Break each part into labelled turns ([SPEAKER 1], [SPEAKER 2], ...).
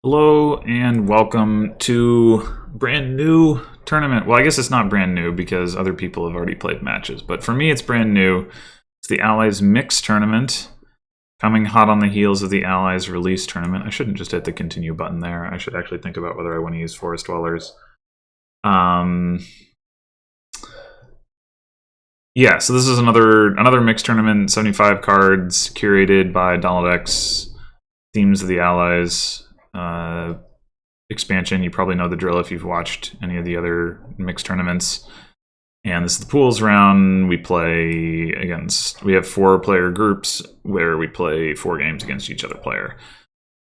[SPEAKER 1] Hello and welcome to brand new tournament. Well, I guess it's not brand new because other people have already played matches, but for me it's brand new. It's the Allies Mix Tournament, coming hot on the heels of the Allies Release Tournament. I shouldn't just hit the continue button there. I should actually think about whether I want to use Forest Dwellers. Yeah, so this is another mixed tournament, 75 cards, curated by Donald X, themes of the Allies. Expansion. You probably know the drill if you've watched any of the other mixed tournaments. And this is the pools round. We have 4-player groups where we play 4 games against each other player.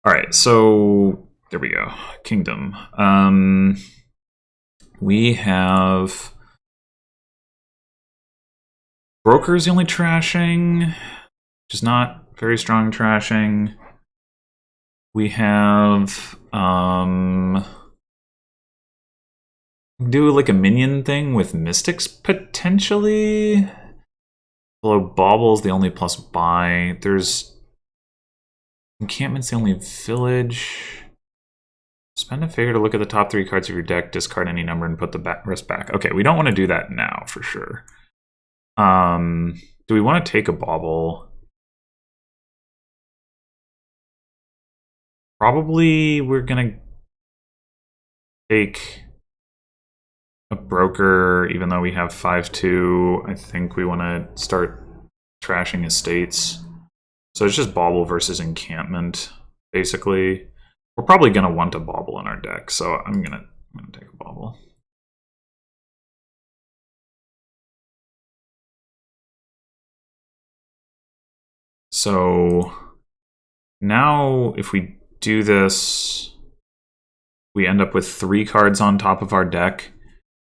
[SPEAKER 1] All right, so there we go. Kingdom. We have Broker's the only trashing, which is not very strong trashing. We have do like a minion thing with Mystics potentially. Although Bauble's the only plus buy. There's Encampment's the only village. Spend a favor to look at the top 3 cards of your deck, discard any number, and put the rest back. Okay, we don't want to do that now for sure. Do we want to take a Bauble? Probably we're gonna take a Broker, even though we have 5/2. I think we want to start trashing estates. So it's just Bauble versus Encampment, basically. We're probably gonna want a Bauble in our deck, so I'm gonna take a Bauble. So now if we do this, we end up with 3 cards on top of our deck,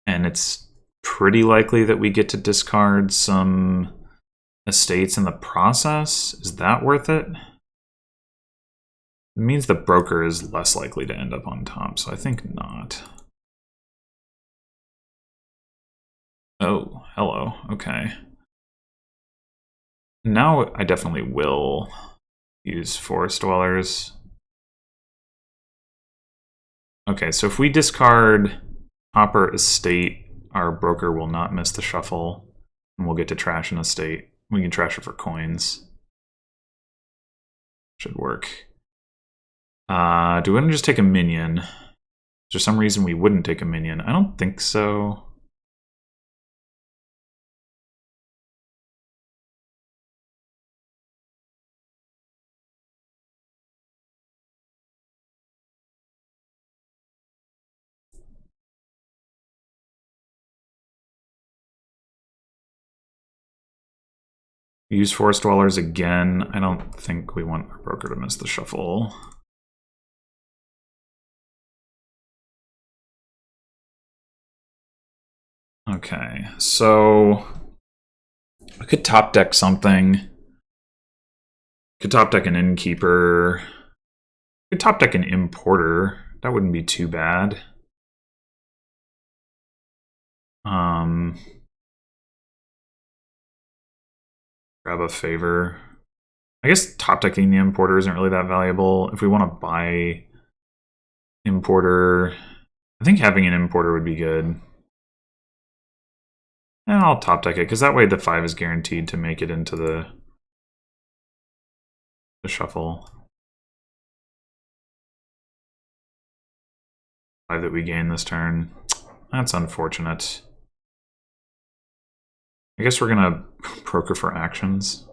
[SPEAKER 1] and it's pretty likely that we get to discard some estates in the process. Is that worth it? It means the Broker is less likely to end up on top, so I think not. Oh, hello. Okay. Now I definitely will use Forest Dwellers. Okay, so if we discard Hopper Estate, our Broker will not miss the shuffle, and we'll get to trash an estate. We can trash it for coins. Should work. Do we want to just take a minion? Is there some reason we wouldn't take a minion? I don't think so. Use Forest Dwellers again. I don't think we want our Broker to miss the shuffle. Okay, so I could top deck something. Could top deck an Innkeeper. Could top deck an Importer. That wouldn't be too bad. Grab a favor. I guess top decking the Importer isn't really that valuable. If we want to buy Importer, I think having an Importer would be good. And I'll top deck it, because that way the 5 is guaranteed to make it into the shuffle. 5 that we gain this turn. That's unfortunate. I guess we're gonna Broker for actions.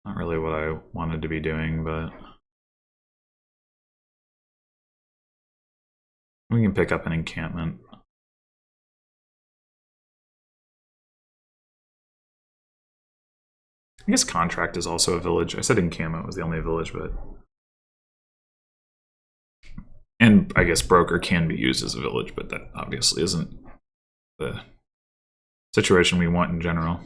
[SPEAKER 1] Not really what I wanted to be doing, but we can pick up an encampment. I guess Contract is also a village. I said encampment was the only village, but... And I guess Broker can be used as a village, but that obviously isn't the situation we want in general.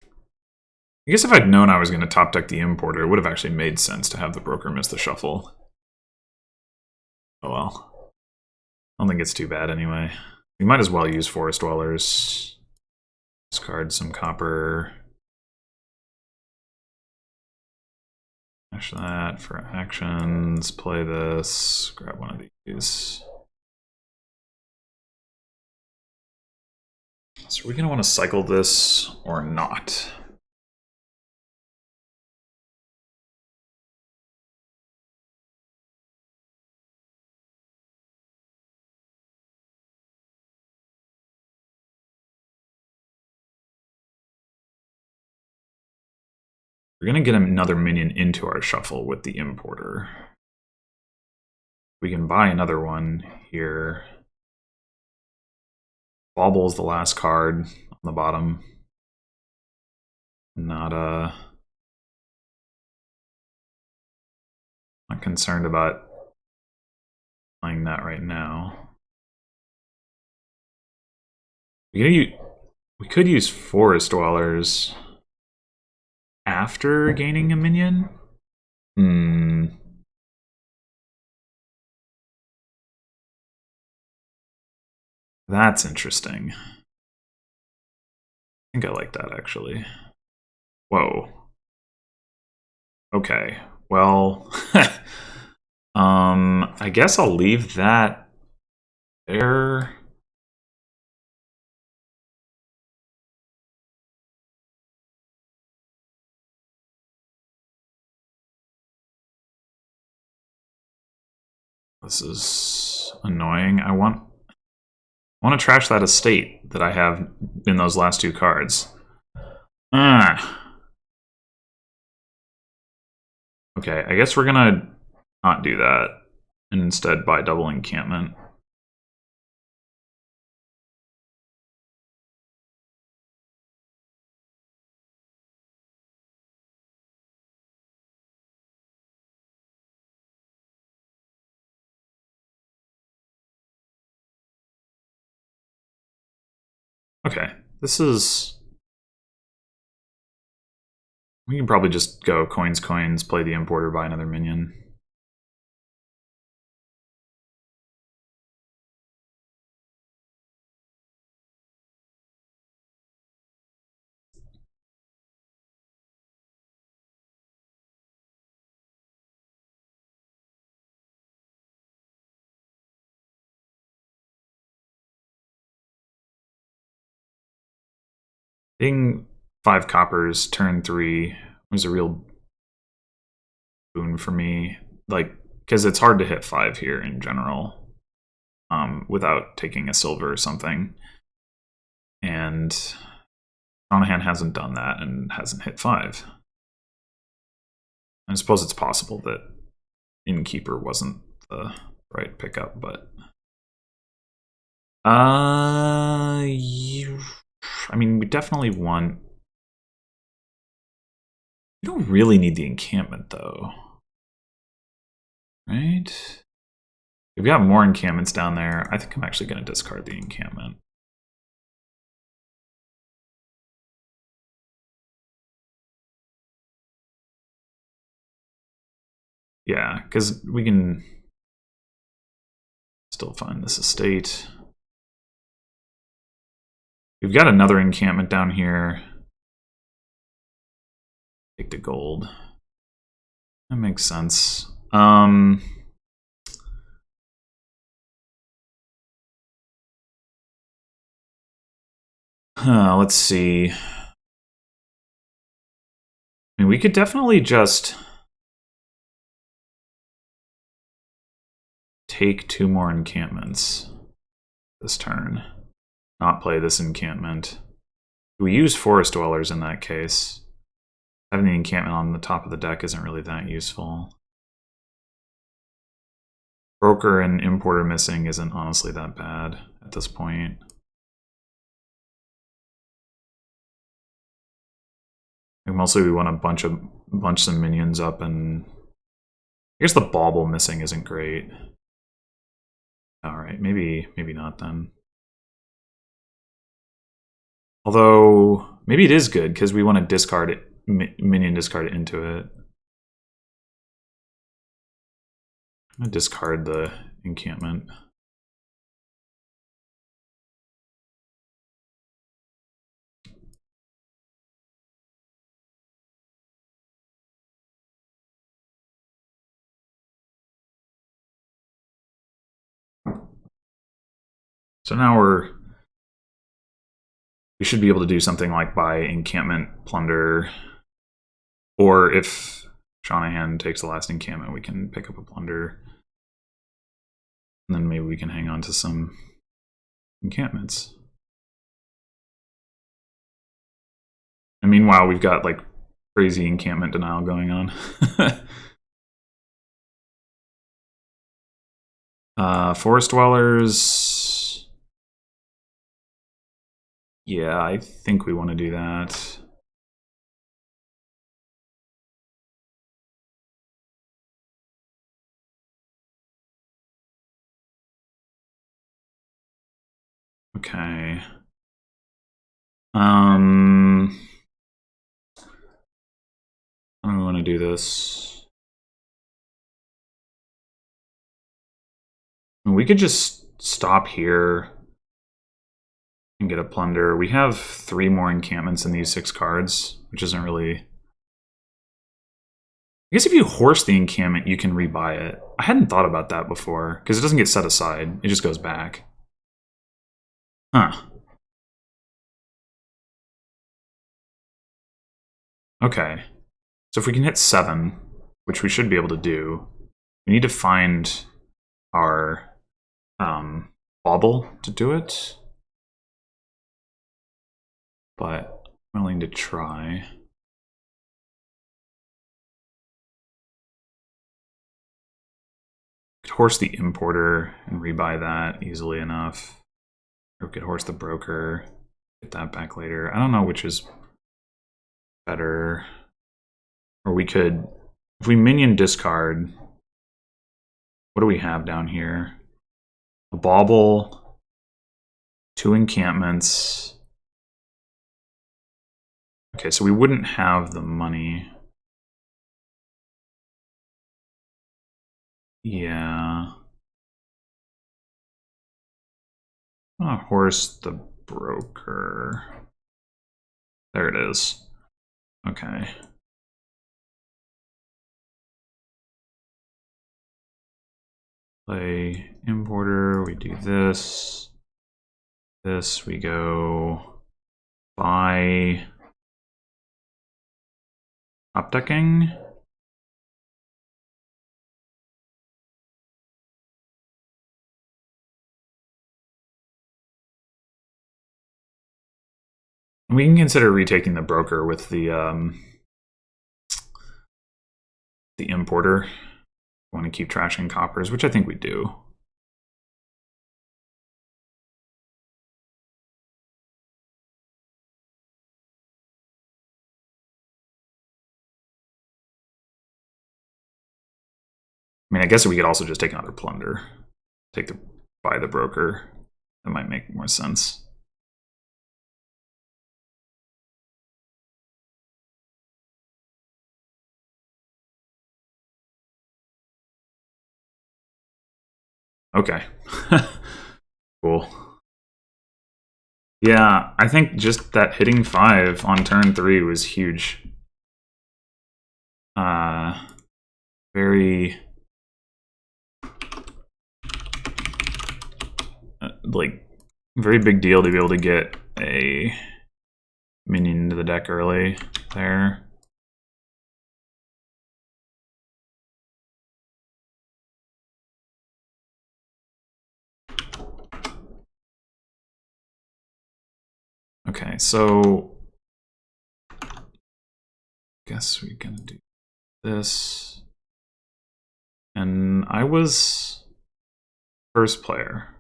[SPEAKER 1] I guess if I'd known I was going to top deck the Importer, it would have actually made sense to have the Broker miss the shuffle. Oh well. I don't think it's too bad anyway. We might as well use Forest Dwellers. Discard some copper. Dash that for actions. Play this. Grab one of these. So are we going to want to cycle this or not? We're going to get another minion into our shuffle with the importer. We can buy another one here. Bauble is the last card on the bottom. Not concerned about playing that right now. We could use Forest Dwellers after gaining a minion. That's interesting. I think I like that, actually. Whoa. Okay. Well, I guess I'll leave that there. This is annoying. I want to trash that estate that I have in those last two cards. Okay, I guess we're gonna not do that and instead buy double encampment. Okay, this is... We can probably just go coins, coins, play the importer, buy another minion. Being 5 coppers, turn 3 was a real boon for me. Like, because it's hard to hit 5 here in general without taking a silver or something. And Seanahan hasn't done that and hasn't hit 5. I suppose it's possible that Innkeeper wasn't the right pickup, but... I mean, we definitely want... We don't really need the encampment, though. Right? We've got more encampments down there. I think I'm actually going to discard the encampment. Yeah, because we can still find this estate. We've got another encampment down here. Take the gold. That makes sense. Let's see. I mean, we could definitely just take 2 more encampments this turn. Not play this encampment. We use Forest Dwellers in that case. Having the encampment on the top of the deck isn't really that useful. Broker and Importer missing isn't honestly that bad at this point. And mostly we want to bunch some minions up, and I guess the Bauble missing isn't great. Alright, maybe not then. Although, maybe it is good, because we want to discard it, minion discard it into it. I'm going to discard the encampment. So now we should be able to do something like buy encampment, plunder, or if Seanahan takes the last encampment, we can pick up a plunder. And then maybe we can hang on to some encampments. And meanwhile, we've got like crazy encampment denial going on. Forest dwellers. Yeah, I think we want to do that. Okay. How do we want to do this? We could just stop here and get a plunder. We have 3 more encampments in these 6 cards, which isn't really... I guess if you horse the encampment, you can rebuy it. I hadn't thought about that before, because it doesn't get set aside. It just goes back. Huh. Okay. So if we can hit 7, which we should be able to do, we need to find our bauble to do it. But I'm willing to try. Could horse the importer and rebuy that easily enough. Or we could horse the broker, get that back later. I don't know which is better. Or we could, if we minion discard, what do we have down here? A bauble, 2 encampments. Okay, so we wouldn't have the money. Yeah. I'm gonna horse the broker. There it is. Okay. Play importer, we do this. This, we go buy top decking. We can consider retaking the broker with the importer. We want to keep trashing coppers, which I think we do. I mean, I guess we could also just take another plunder. Buy the broker. That might make more sense. Okay. Cool. Yeah, I think just that hitting 5 on turn 3 was huge. Very... like, very big deal to be able to get a minion into the deck early there. Okay, so guess we're gonna do this. And I was first player.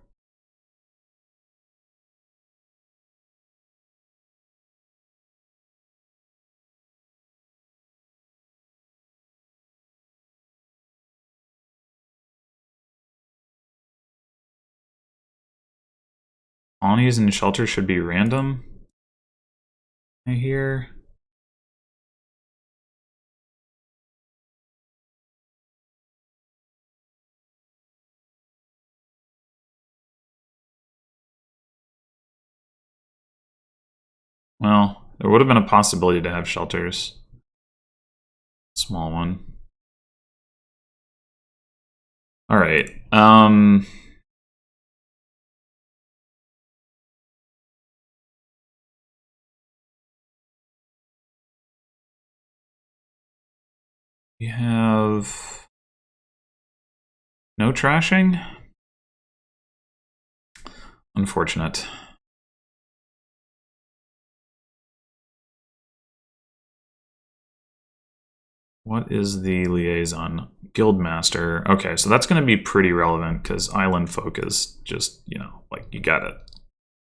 [SPEAKER 1] Colonies and shelters should be random. I hear. Well, there would have been a possibility to have shelters. Small one. All right. We have no trashing. Unfortunate. What is the liaison? Guildmaster. Okay, so that's going to be pretty relevant because island folk is just, you know, like you gotta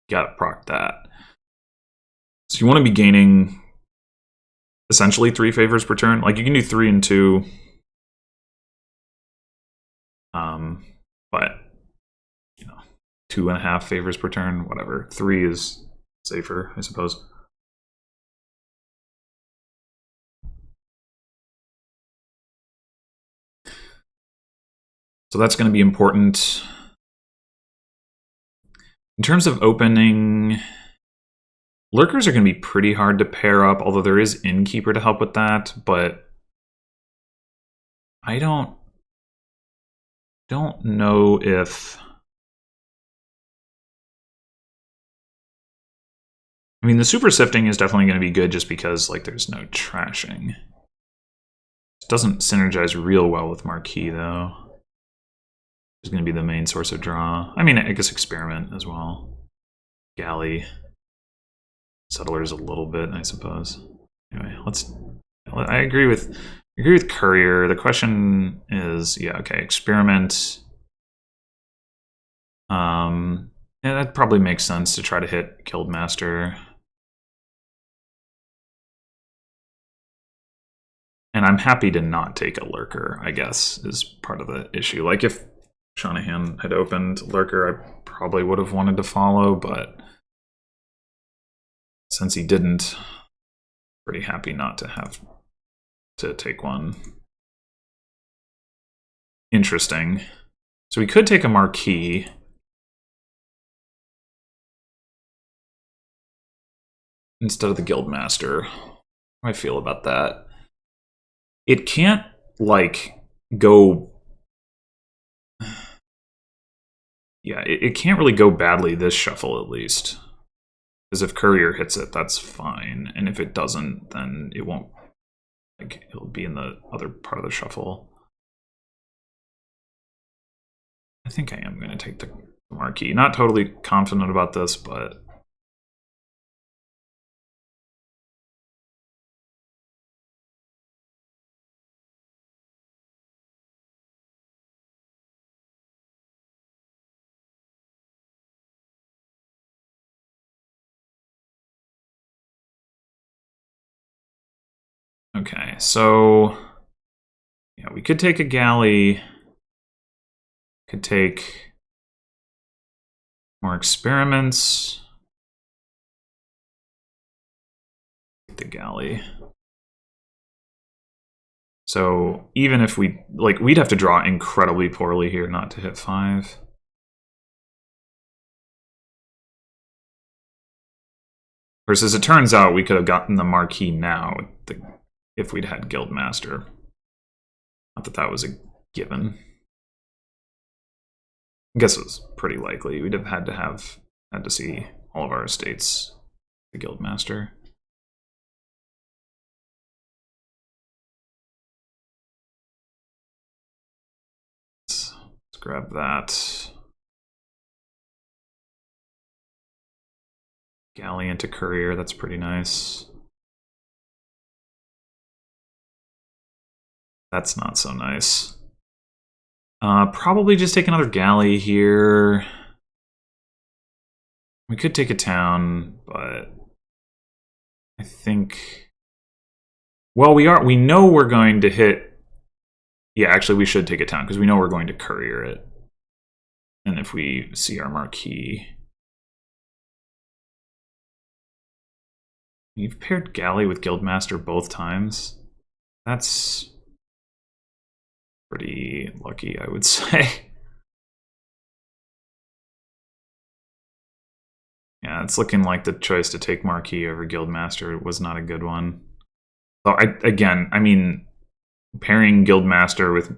[SPEAKER 1] proc that. So you want to be gaining essentially 3 favors per turn. Like you can do 3 and 2. But you know, 2.5 favors per turn, whatever. 3 is safer, I suppose. So that's going to be important. In terms of opening, lurkers are going to be pretty hard to pair up, although there is Innkeeper to help with that, but I don't know if... I mean, the super sifting is definitely going to be good just because like there's no trashing. It doesn't synergize real well with Marquee, though. Is going to be the main source of draw. I mean, I guess Experiment as well. Galley. Settlers a little bit, I suppose. Anyway, I agree with Courier. The question is, yeah, okay, Experiment. Yeah, that probably makes sense to try to hit Guildmaster. And I'm happy to not take a Lurker, I guess, is part of the issue. Like, if Seanahan had opened Lurker, I probably would have wanted to follow, but since he didn't, pretty happy not to have to take one. Interesting. So we could take a Marquee. Instead of the Guildmaster. How do I feel about that? It can't, like, go... Yeah, it can't really go badly this shuffle, at least. Because if Courier hits it, that's fine. And if it doesn't, then it won't... Like, it'll be in the other part of the shuffle. I think I am going to take the Marquee. Not totally confident about this, but... Okay, so... Yeah, we could take a Galley. Could take more Experiments. The Galley. So even if we, like, we'd have to draw incredibly poorly here not to hit 5. Versus it turns out we could have gotten the Marquee now if we'd had Guildmaster. Not that that was a given. I guess it was pretty likely. We'd have had to see all of our estates the Guildmaster. Let's grab that. Galley into Courier, that's pretty nice. That's not so nice. Probably just take another Galley here. We could take a town, but I think... Well, we know we're going to hit... Yeah, actually we should take a town, because we know we're going to Courier it. And if we see our Marquee... You've paired Galley with Guildmaster both times. That's pretty lucky, I would say. Yeah, it's looking like the choice to take Marquee over Guildmaster was not a good one. So again, I mean, pairing Guildmaster with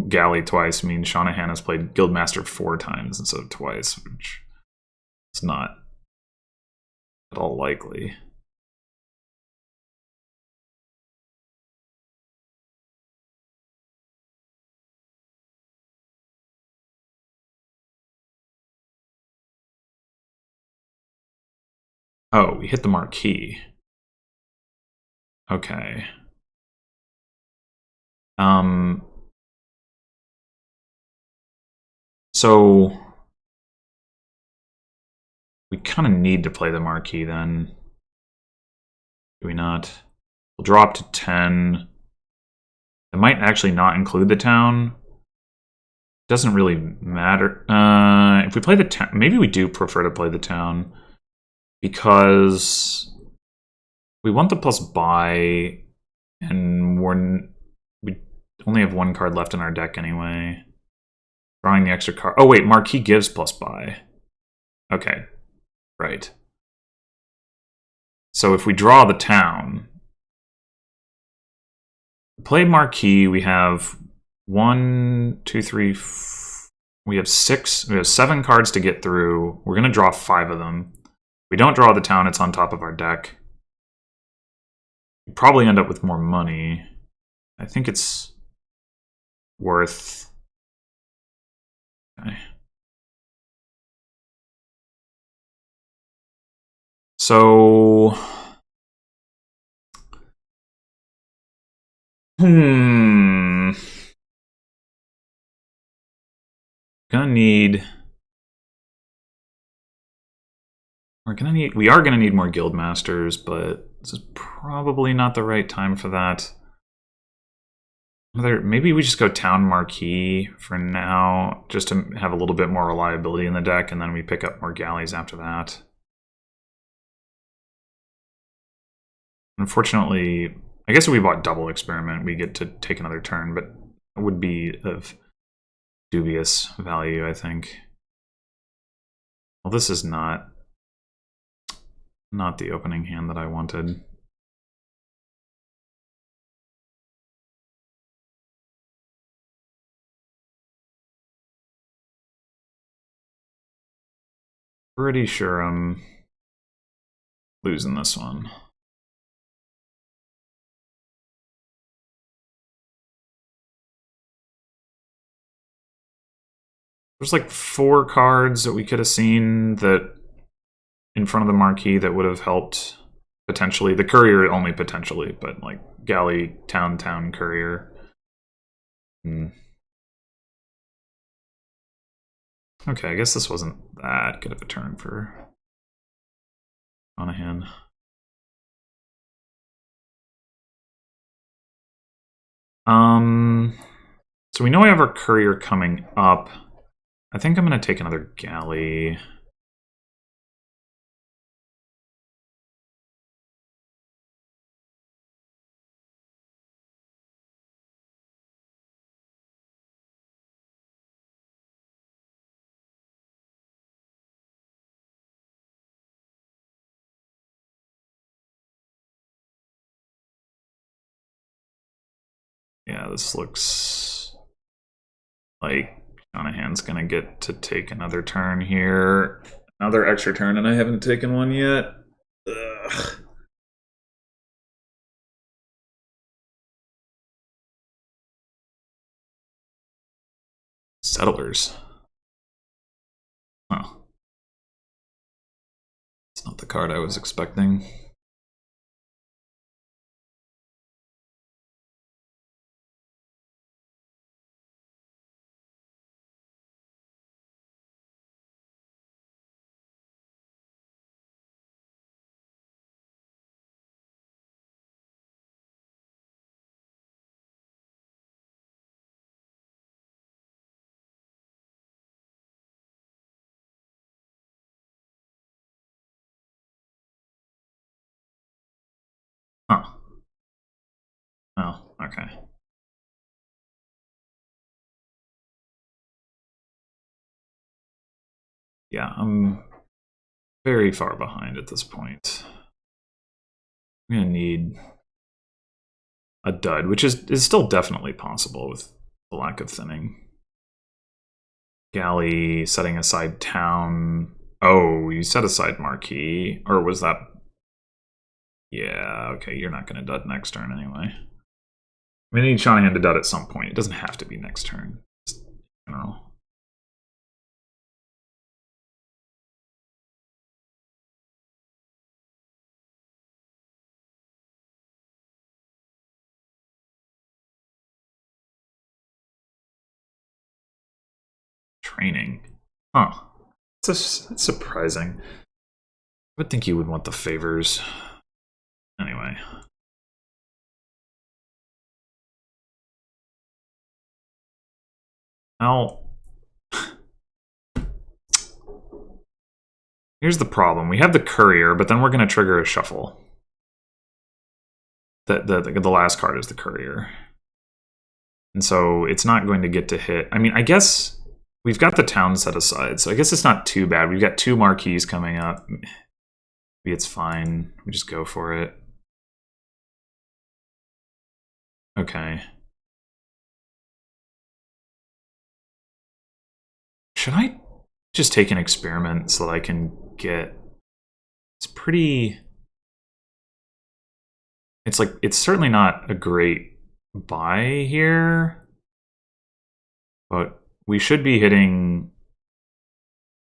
[SPEAKER 1] Galley twice means Seanahan has played Guildmaster 4 times instead of twice, which is not at all likely. Oh, we hit the marquee. Okay. So we kind of need to play the marquee then. Do we not? We'll drop to 10. It might actually not include the town. Doesn't really matter. If we play the town, maybe we do prefer to play the town because we want the plus buy, and we only have one card left in our deck anyway. Drawing the extra card. Oh wait, marquee gives plus buy. Okay, right. So if we draw the town, play marquee, we have 1, 2, 3. We have 6. We have 7 cards to get through. We're gonna draw 5 of them. If we don't draw the town, it's on top of our deck. We probably end up with more money. I think it's worth. Okay. So, gonna need. We are gonna need more guild masters, but this is probably not the right time for that. Maybe we just go town marquee for now, just to have a little bit more reliability in the deck, and then we pick up more galleys after that. Unfortunately, I guess if we bought double experiment, we get to take another turn, but it would be of dubious value, I think. Well, this is not the opening hand that I wanted. Pretty sure I'm losing this one. There's like 4 cards that we could have seen that in front of the marquee that would have helped potentially. The courier only potentially, but like galley, town, courier. Okay, I guess this wasn't that good of a turn for Seanahan. So we know we have our courier coming up. I think I'm going to take another galley. Yeah, this looks like Seanahan's going to get to take another turn here. Another extra turn, and I haven't taken one yet. Ugh. Settlers. Huh. It's not the card I was expecting. Huh. Oh, okay. Yeah, I'm very far behind at this point. I'm gonna need a dud, which is still definitely possible with the lack of thinning. Galley, setting aside town. Oh, you set aside marquee, or was that? Yeah, okay, you're not gonna dud next turn anyway. I mean, I need Seanahan to dud at some point. It doesn't have to be next turn. Just in general. training. Huh. That's surprising. I would think you would want the favors. Anyway. Now, here's the problem. We have the courier, but then we're going to trigger a shuffle. The last card is the courier. And so it's not going to get to hit. I mean, I guess we've got the town set aside, so I guess it's not too bad. We've got 2 marquees coming up. Maybe it's fine. We just go for it. Okay. Should I just take an experiment so that I can get... It's pretty... It's like, it's certainly not a great buy here, but we should be hitting...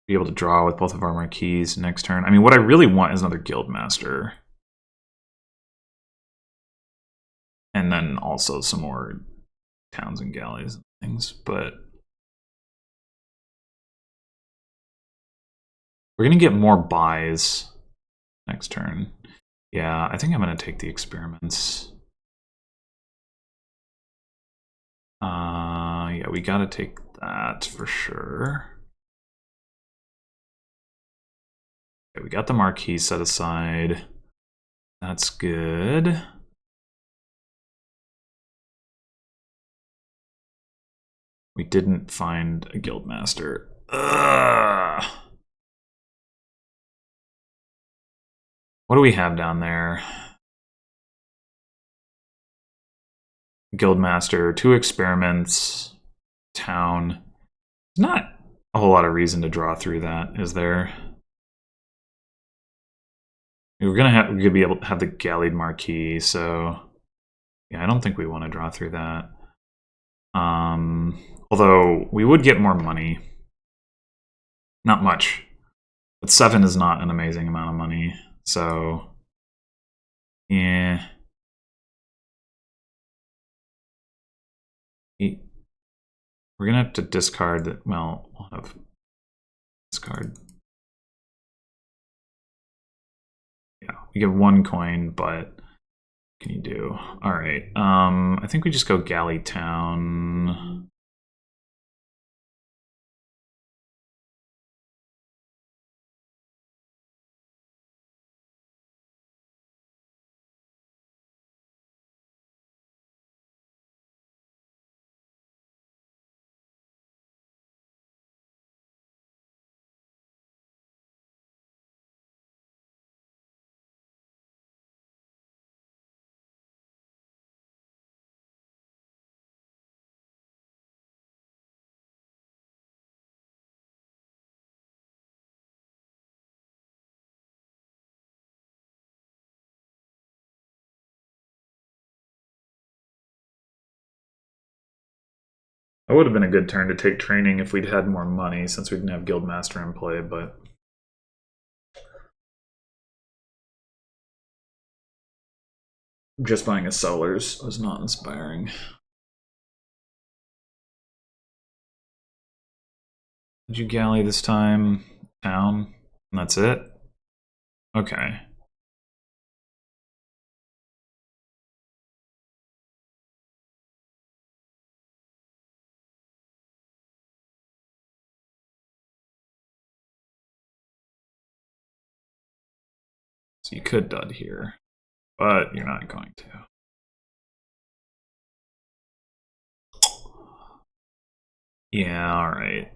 [SPEAKER 1] Be able to draw with both of our marquees next turn. I mean, what I really want is another Guildmaster. And then also some more towns and galleys and things, but... We're going to get more buys next turn. Yeah, I think I'm going to take the experiments. Yeah, we got to take that for sure. Okay, we got the marquee set aside. That's good. We didn't find a Guildmaster. Ugh. What do we have down there? Guildmaster, 2 experiments, town. Not a whole lot of reason to draw through that, is there? We're gonna be able to have the galleed marquee, so yeah, I don't think we want to draw through that. Although we would get more money. Not much. But 7 is not an amazing amount of money. So, yeah. We're going to have to discard that. Well, we'll have discard. Yeah, we get 1 coin, but what can you do? All right. I think we just go Galley Town. That would have been a good turn to take training if we'd had more money, since we didn't have Guildmaster in play, but... Just buying a Sellers was not inspiring. Did you galley this time? Town? And that's it? Okay. So you could dud here, but you're not going to. Yeah, alright.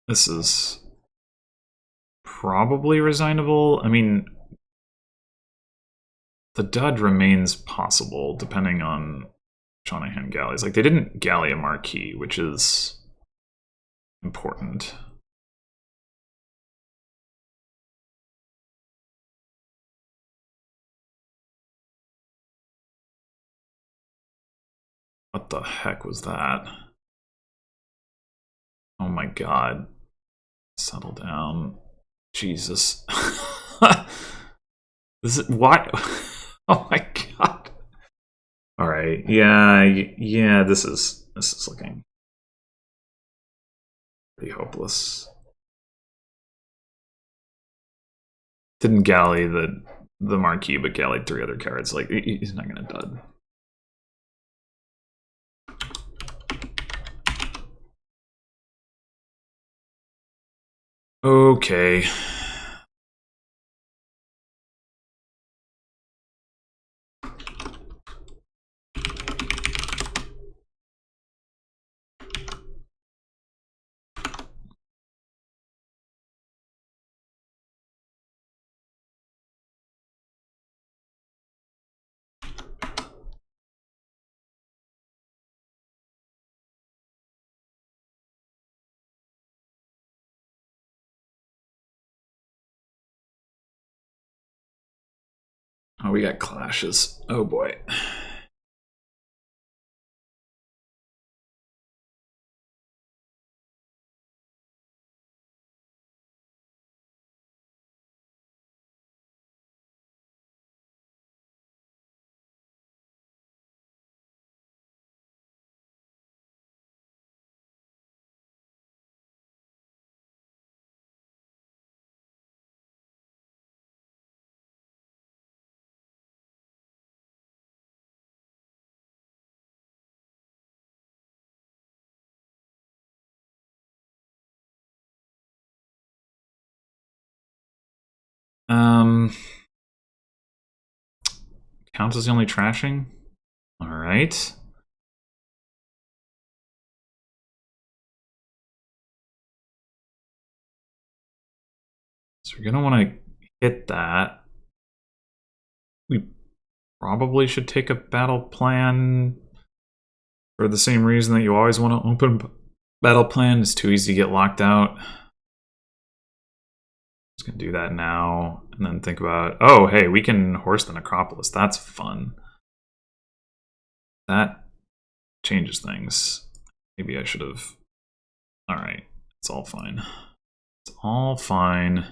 [SPEAKER 1] This is probably resignable. I mean, the dud remains possible depending on Seanahan galleys. Like, they didn't galley a marquee, which is important. What the heck was that? Oh my god. Settle down. Jesus. This is why. Oh my god. All right. Yeah. This is looking Pretty hopeless. Didn't galley the marquee, but gallied 3 other cards. Like, he's not gonna dud. Okay. Oh, we got clashes. Oh boy. Counts as the only trashing? Alright. So we're gonna want to hit that. We probably should take a battle plan for the same reason that you always want to open battle plan. It's too easy to get locked out. Just gonna do that now, and then think about, oh, hey, we can horse the necropolis. That's fun. That changes things. Maybe I should have. Alright, it's all fine. It's all fine.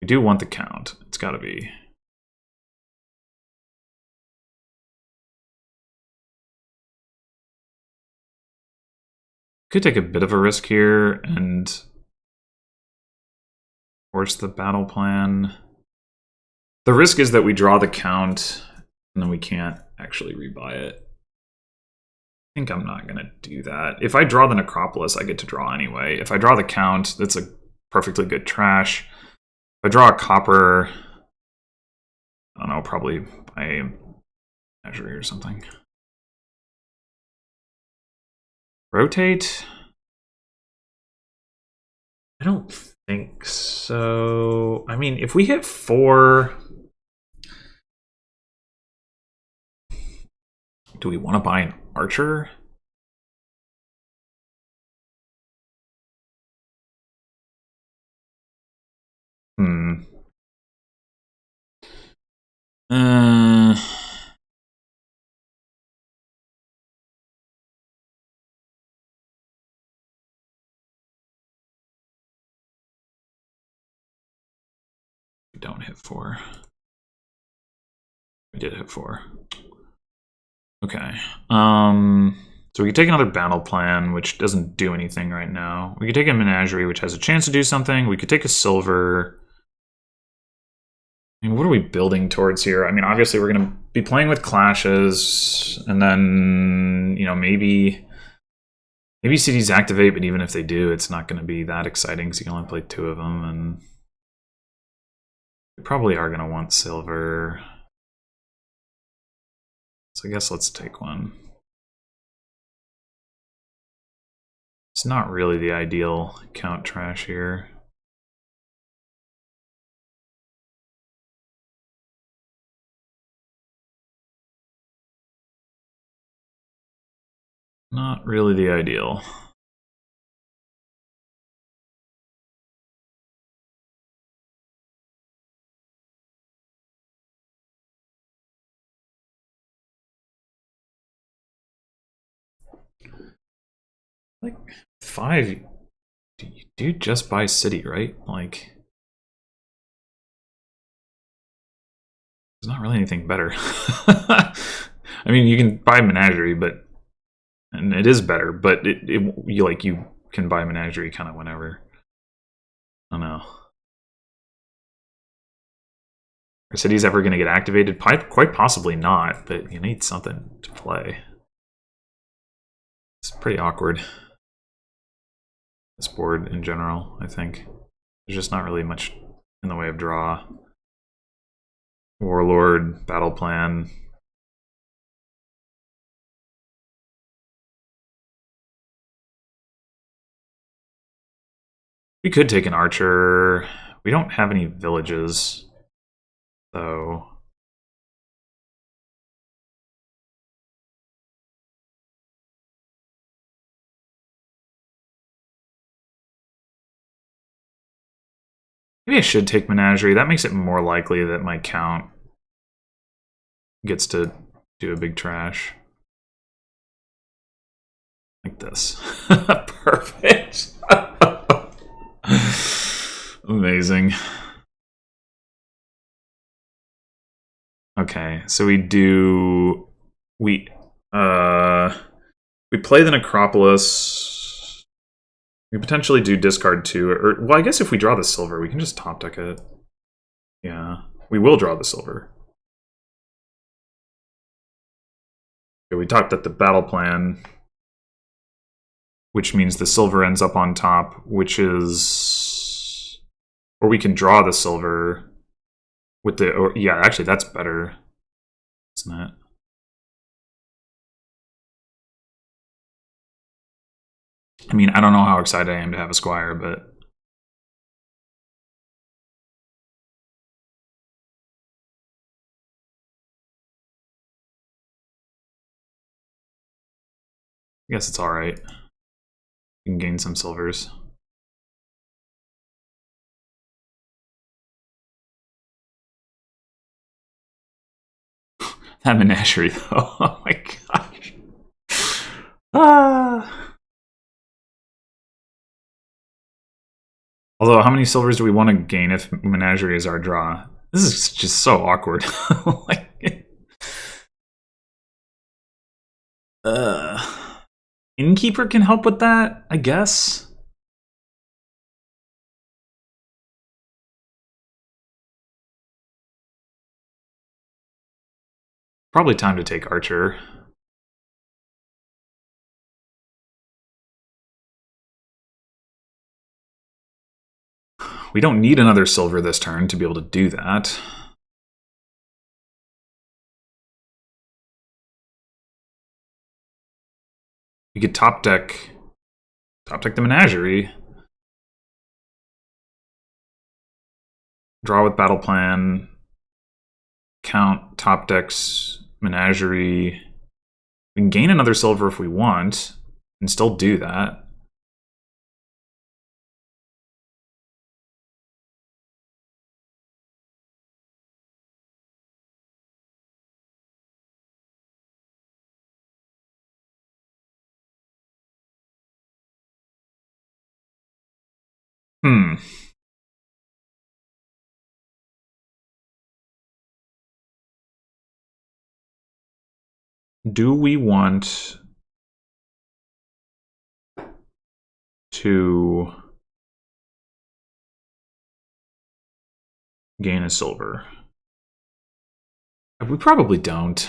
[SPEAKER 1] We do want the count. It's gotta be. Could take a bit of a risk here and force the battle plan. The risk is that we draw the count and then we can't actually rebuy it. I think I'm not gonna do that. If I draw the necropolis, I get to draw anyway. If I draw the count, that's a perfectly good trash. If I draw a copper, I don't know, probably by menagerie or something. Rotate? I don't think so. I mean, if we hit 4, do we want to buy an archer? We don't hit 4. We did hit 4. Okay. So we could take another battle plan, which doesn't do anything right now. We could take a menagerie, which has a chance to do something. We could take a silver. I mean, what are we building towards here? I mean, obviously we're going to be playing with clashes, and then, you know, maybe cities activate, but even if they do, it's not going to be that exciting because you can only play 2 of them, and we probably are going to want silver. So I guess let's take one. It's not really the ideal count trash here. Not really the ideal. Like 5, you do just buy city, right? Like, there's not really anything better. I mean, you can buy menagerie, but and it is better, but you can buy Menagerie kind of whenever. I don't know. Are cities ever going to get activated? Quite possibly not, but you need something to play. It's pretty awkward. This board in general, I think. There's just not really much in the way of draw. Warlord, battle plan. We could take an archer. We don't have any villages, so maybe I should take Menagerie. That makes it more likely that my count gets to do a big trash. Like this. Perfect. Amazing. Okay, so we play the Necropolis. We potentially do discard 2, or well, I guess if we draw the silver, we can just top deck it. Yeah, we will draw the silver. Okay, we top deck the battle plan, which means the silver ends up on top, which is, or we can draw the silver with the, or, yeah, actually that's better, isn't it? I mean, I don't know how excited I am to have a squire, but I guess it's alright. You can gain some silvers. That Menagerie, though. Oh my gosh. Although, how many silvers do we want to gain if Menagerie is our draw? This is just so awkward. Like, Innkeeper can help with that, I guess. Probably time to take Archer. We don't need another silver this turn to be able to do that. We could top deck the Menagerie. Draw with battle plan. Count top decks Menagerie. We can gain another silver if we want and still do that. Do we want to gain a silver? We probably don't.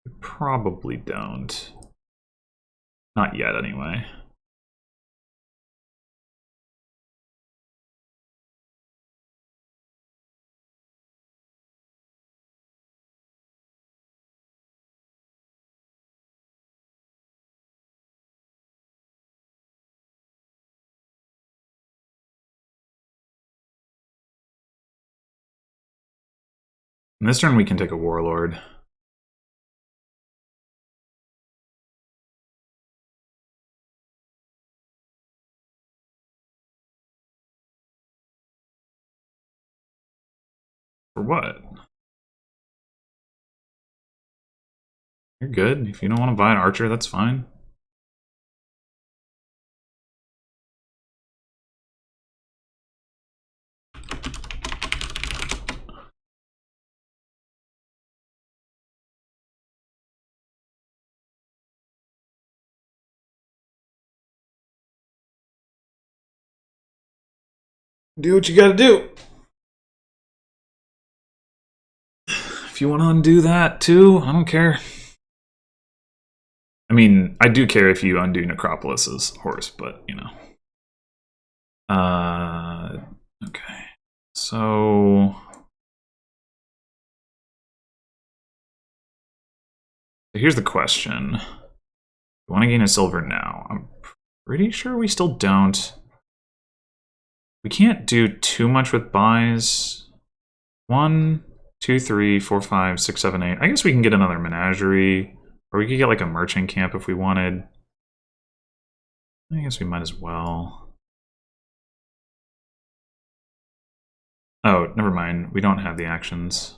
[SPEAKER 1] We probably don't. Not yet, anyway. And this turn we can take a Warlord. For what? You're good. If you don't want to buy an Archer, that's fine. Do what you gotta do. If you want to undo that too, I don't care. I mean, I do care if you undo Necropolis's horse, but you know. Okay. So here's the question. You want to gain a silver now? I'm pretty sure we still don't. We can't do too much with buys. 1, 2, 3, 4, 5, 6, 7, 8. I guess we can get another menagerie. Or we could get like a merchant camp if we wanted. I guess we might as well. Oh, never mind. We don't have the actions.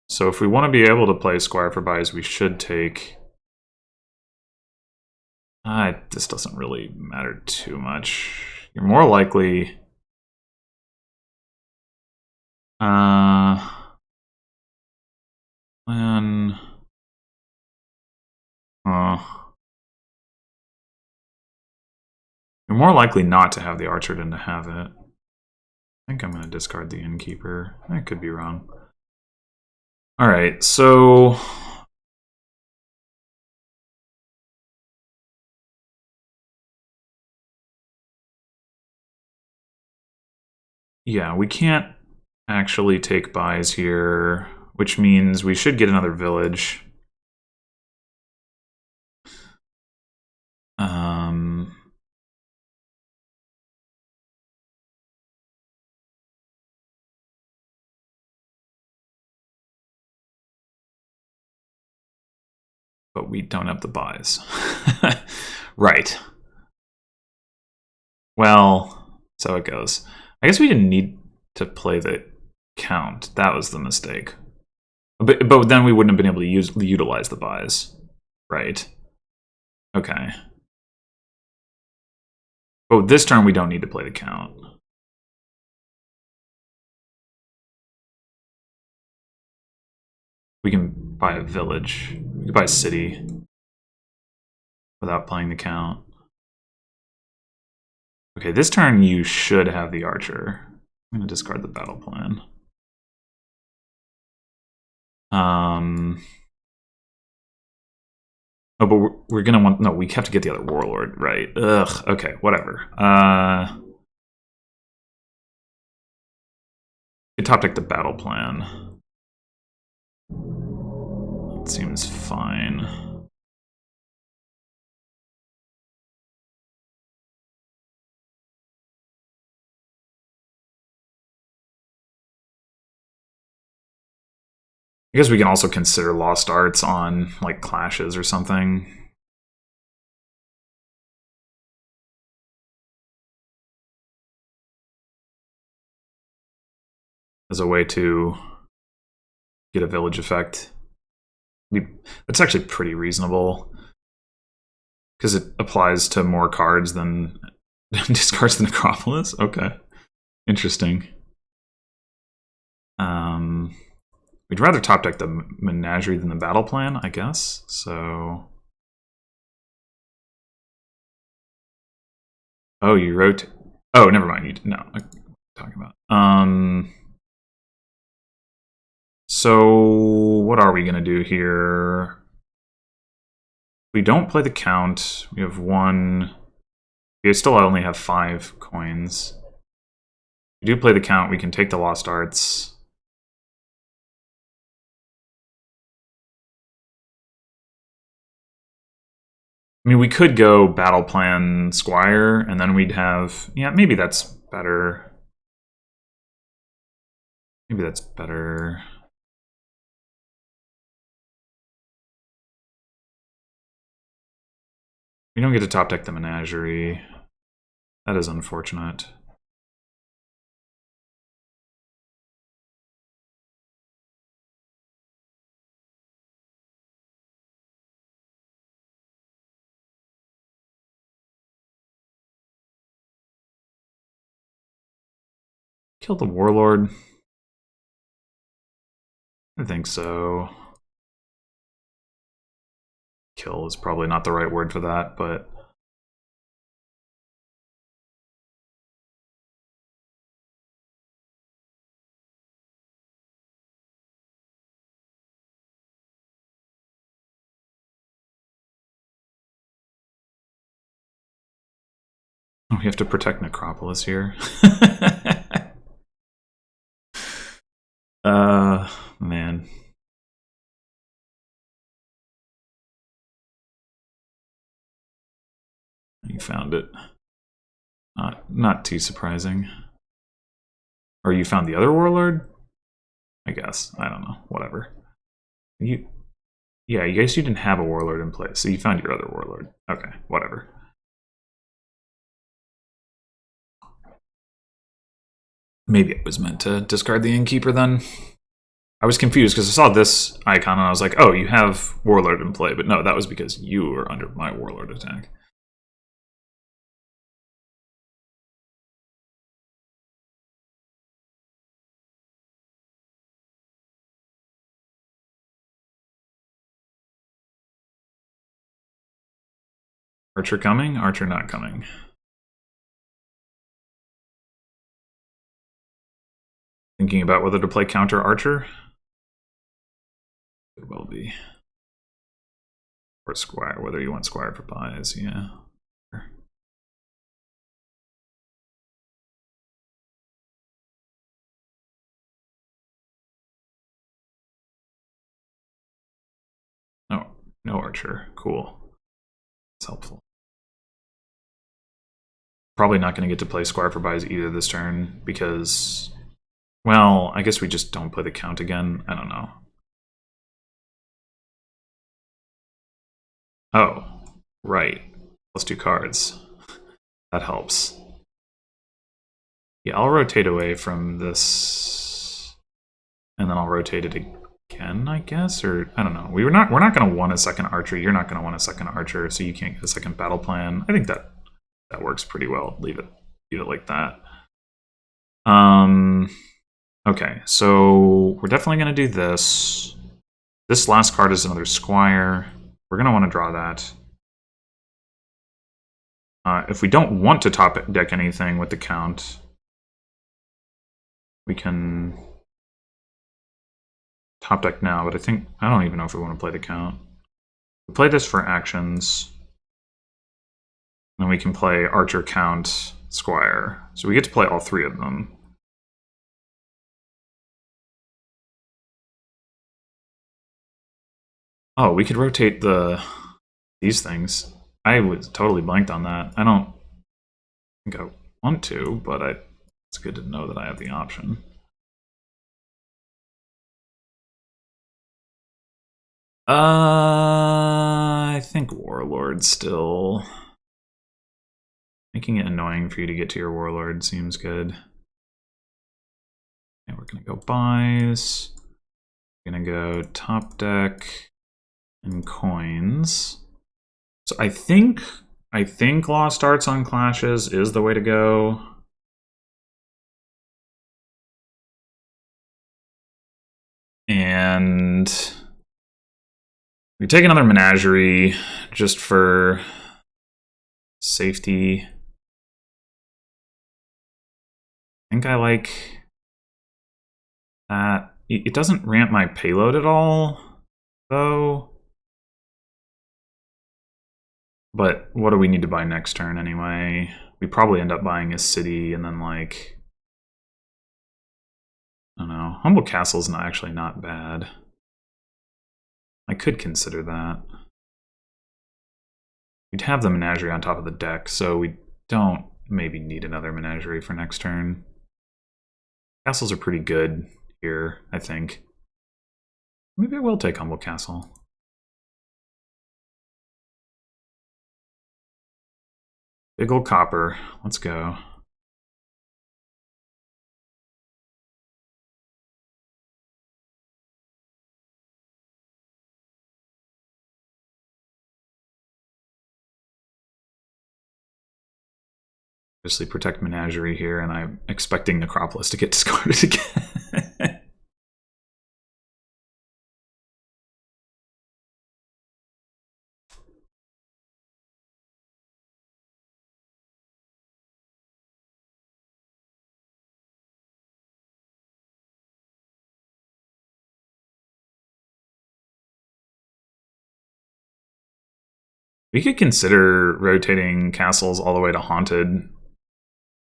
[SPEAKER 1] So if we want to be able to play Squire for buys, we should take... this doesn't really matter too much. You're more likely... Plan... You're more likely not to have the archer than to have it. I think I'm going to discard the innkeeper. I could be wrong. Alright, so... Yeah, we can't actually take buys here, which means we should get another village. But we don't have the buys. Right. Well, so it goes. I guess we didn't need to play the count. That was the mistake. But then we wouldn't have been able to utilize the buys. Right. Okay. But this turn we don't need to play the count. We can buy a village. We can buy a city without playing the count. Okay, this turn you should have the archer. I'm going to discard the battle plan. Oh, but we're going to want... No, we have to get the other warlord, right? Ugh, okay, whatever. We top deck the battle plan. That seems fine. I guess we can also consider lost arts on, like, clashes or something. As a way to get a village effect. That's actually pretty reasonable. Because it applies to more cards than discards the Necropolis? Okay. Interesting. We'd rather top deck the Menagerie than the battle plan, I guess. So... Oh, you wrote... Oh, never mind. No, I'm talking about. So, what are we going to do here? We don't play the count. We have 1... We still only have 5 coins. We do play the count. We can take the lost arts. I mean, we could go battle plan Squire, and then we'd have... Yeah, maybe that's better. Maybe that's better. We don't get to top deck the Menagerie. That is unfortunate. Kill the Warlord? I think so. Kill is probably not the right word for that, but... Oh, we have to protect Necropolis here. Man. You found it. Not too surprising. Or you found the other warlord? I guess. I don't know. Whatever. Yeah, I guess you didn't have a warlord in place, so you found your other warlord. Okay, whatever. Maybe it was meant to discard the innkeeper then. I was confused because I saw this icon and I was like, oh, you have warlord in play, but no, that was because you were under my warlord attack. Archer coming, Archer not coming. Thinking about whether to play counter Archer? Could well be. Or Squire, whether you want Squire for buys, yeah. No, no Archer. Cool. It's helpful. Probably not going to get to play Squire for buys either this turn because, well, I guess we just don't play the count again. I don't know. Oh, right. Plus 2 cards. That helps. Yeah, I'll rotate away from this, and then I'll rotate it again, I guess, or I don't know. We're not going to want a second Archer. You're not going to want a second Archer, so you can't get a second battle plan. I think that works pretty well. Leave it like that. Okay, so we're definitely going to do this. This last card is another Squire. We're going to want to draw that. If we don't want to top deck anything with the count, we can top deck now, but I don't even know if we want to play the count. We play this for actions. Then we can play Archer, Count, Squire. So we get to play all 3 of them. Oh, we could rotate these things. I was totally blanked on that. I don't think I want to, but it's good to know that I have the option. I think Warlord still. Making it annoying for you to get to your Warlord seems good. And we're gonna go buys. We're gonna go top deck and coins. So I think Lost Arts on Clashes is the way to go. And we take another Menagerie just for safety. I think I like that. It doesn't ramp my payload at all, though. But what do we need to buy next turn anyway? We probably end up buying a city and then like, I don't know. Humble Castle's actually not bad. I could consider that. We'd have the Menagerie on top of the deck, so we don't maybe need another Menagerie for next turn. Castles are pretty good here, I think. Maybe I will take Humble Castle. Big old copper. Let's go. Obviously protect Menagerie here, and I'm expecting Necropolis to get discarded again. We could consider rotating castles all the way to Haunted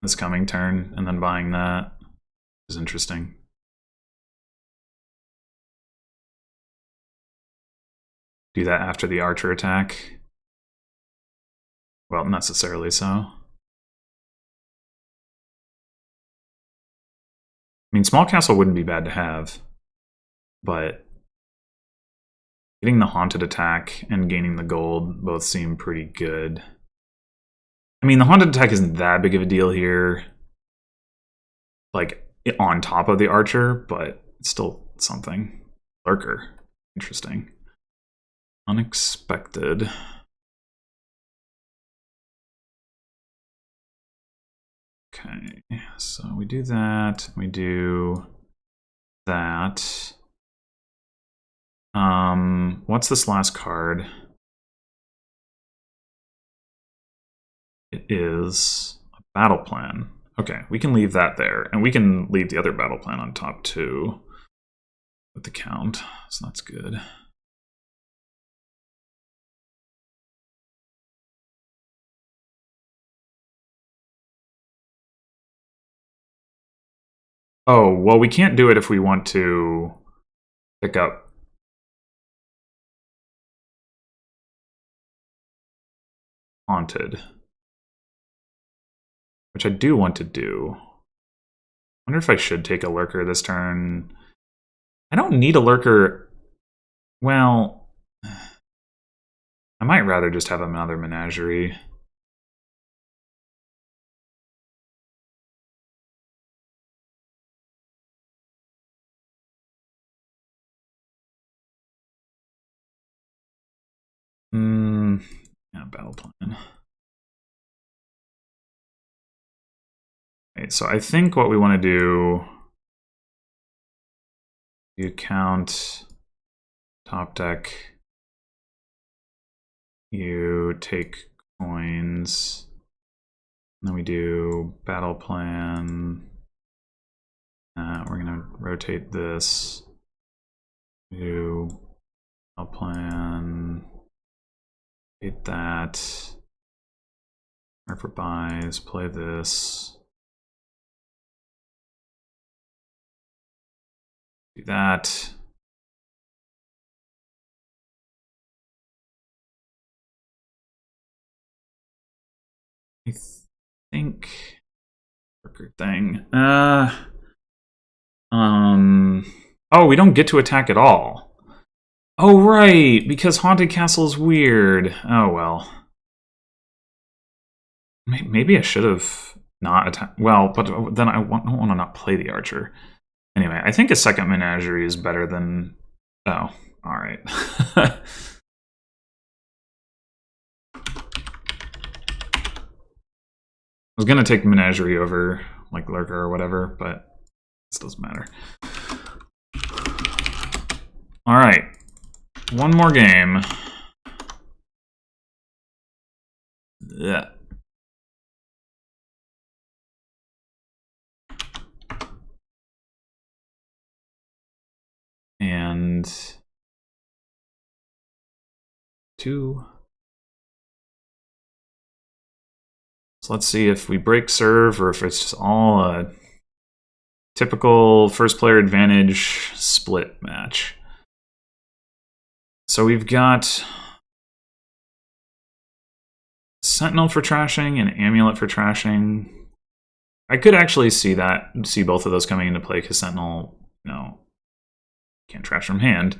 [SPEAKER 1] this coming turn and then buying that is interesting. Do that after the archer attack. Well, necessarily so. I mean, small castle wouldn't be bad to have, but getting the haunted attack and gaining the gold both seem pretty good. I mean, the haunted attack isn't that big of a deal here, like on top of the archer, but it's still something. Lurker, interesting. Unexpected. Okay, so we do that, we do that. What's this last card? It is a battle plan. Okay, we can leave that there, and we can leave the other battle plan on top too with the count, so that's good. Oh, well, we can't do it if we want to pick up Haunted, which I do want to do. I wonder if I should take a Lurker this turn. I don't need a Lurker. Well, I might rather just have another Menagerie. Yeah, battle plan. Okay, so I think what we want to do, you count top deck, you take coins, and then we do battle plan. We're gonna rotate this. Do battle plan. Hit that. Mark for buys. Play this. Do that. I think worker thing. Oh, we don't get to attack at all. Oh, right, because Haunted Castle is weird. Oh, well. Maybe I should have not attacked. Well, but then I don't want to not play the archer. Anyway, I think a second Menagerie is better than... Oh, alright. I was going to take Menagerie over, like, Lurker or whatever, but this doesn't matter. Alright. One more game. Yeah. And... 2. So let's see if we break serve or if it's just all a typical first player advantage split match. So we've got Sentinel for trashing and Amulet for trashing. I could actually see both of those coming into play because Sentinel, can't trash from hand.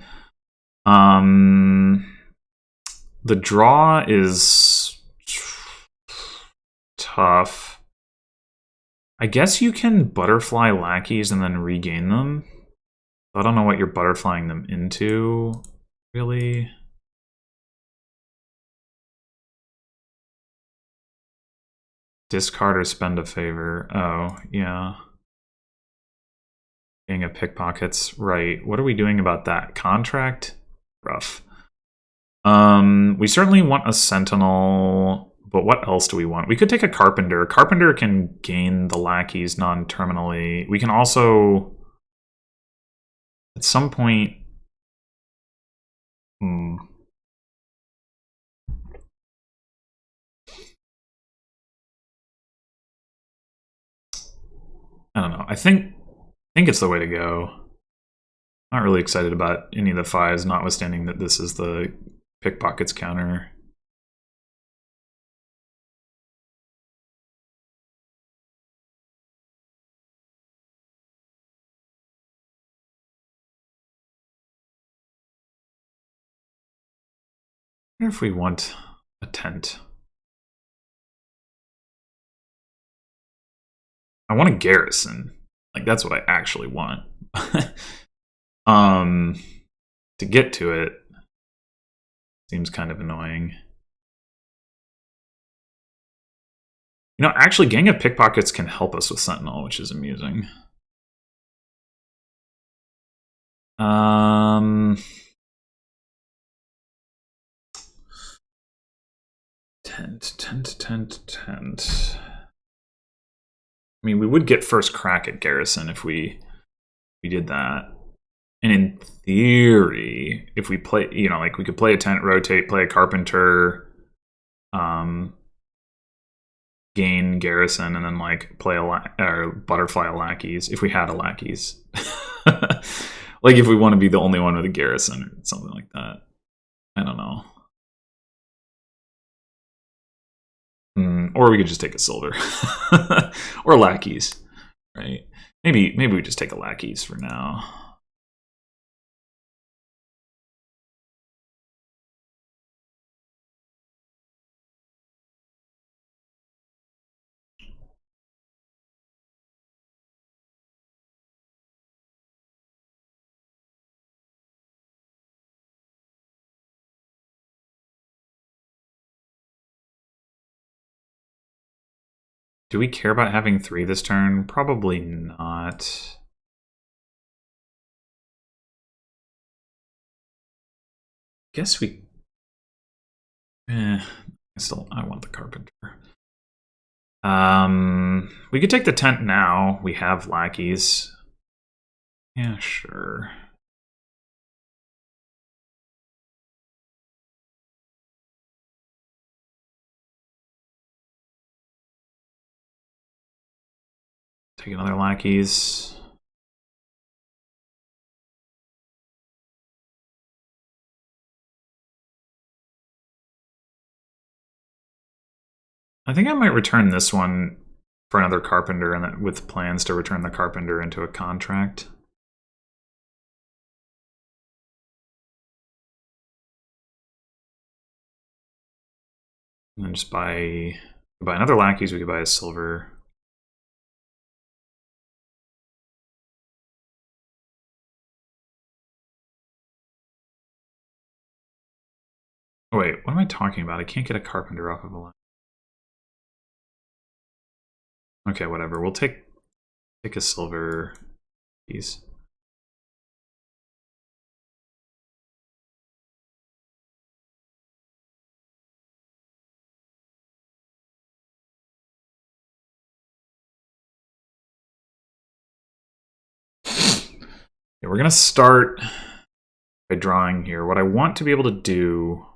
[SPEAKER 1] The draw is tough. I guess you can butterfly lackeys and then regain them. I don't know what you're butterflying them into, really. Discard or spend a favor. Oh, yeah. Gang of pickpockets. Right. What are we doing about that? Contract? Rough. We certainly want a Sentinel, but what else do we want? We could take a Carpenter. Carpenter can gain the lackeys non-terminally. We can also, at some point... I don't know. I think it's the way to go. Not really excited about any of the 5s, notwithstanding that this is the pickpockets counter. I wonder if we want a tent. I want a garrison. Like, that's what I actually want. To get to it seems kind of annoying. You know, actually, Gang of Pickpockets can help us with Sentinel, which is amusing. Tent. I mean, we would get first crack at Garrison if we did that. And in theory, if we play, you know, like we could play a tent, rotate, play a carpenter, gain Garrison, and then like play or butterfly a lackeys if we had a lackeys. Like if we want to be the only one with a Garrison or something like that. I don't know. Or we could just take a silver. Or lackeys, right? Maybe we just take a lackeys for now. Do we care about having 3 this turn? Probably not. Guess we... I want the carpenter. We could take the tent now. We have lackeys. Yeah, sure. Take another lackeys. I think I might return this one for another carpenter, and with plans to return the carpenter into a contract. And then just buy another lackeys. We could buy a silver. Oh wait, what am I talking about? I can't get a carpenter off of a line. Okay, whatever. We'll take a silver piece. Okay, we're gonna start by drawing here. What I want to be able to do...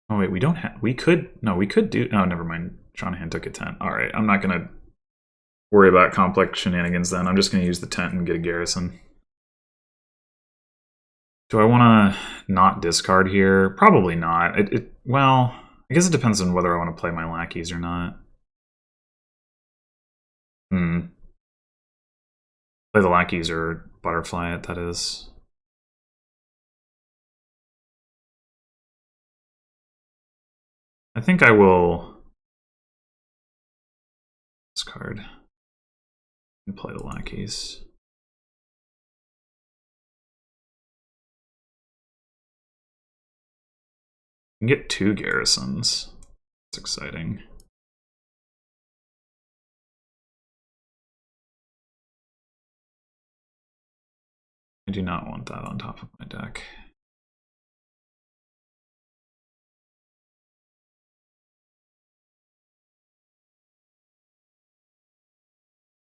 [SPEAKER 1] Oh wait, we don't have... We could do... Oh, never mind. Seanahan took a tent. Alright, I'm not gonna worry about complex shenanigans then. I'm just gonna use the tent and get a garrison. Do I want to not discard here? Probably not. Well, I guess it depends on whether I want to play my lackeys or not. Play the lackeys or butterfly it, that is. I think I will discard and play the lackeys. You can get 2 garrisons. That's exciting. I do not want that on top of my deck.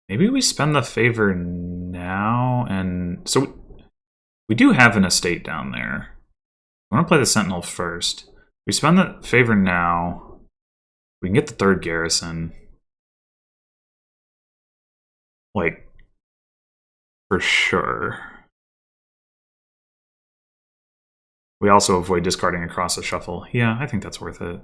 [SPEAKER 1] Maybe we spend the favor now, and so we do have an estate down there. I want to play the Sentinel first. We spend the favor now. We can get the third garrison. Like, for sure. We also avoid discarding across the shuffle. Yeah, I think that's worth it.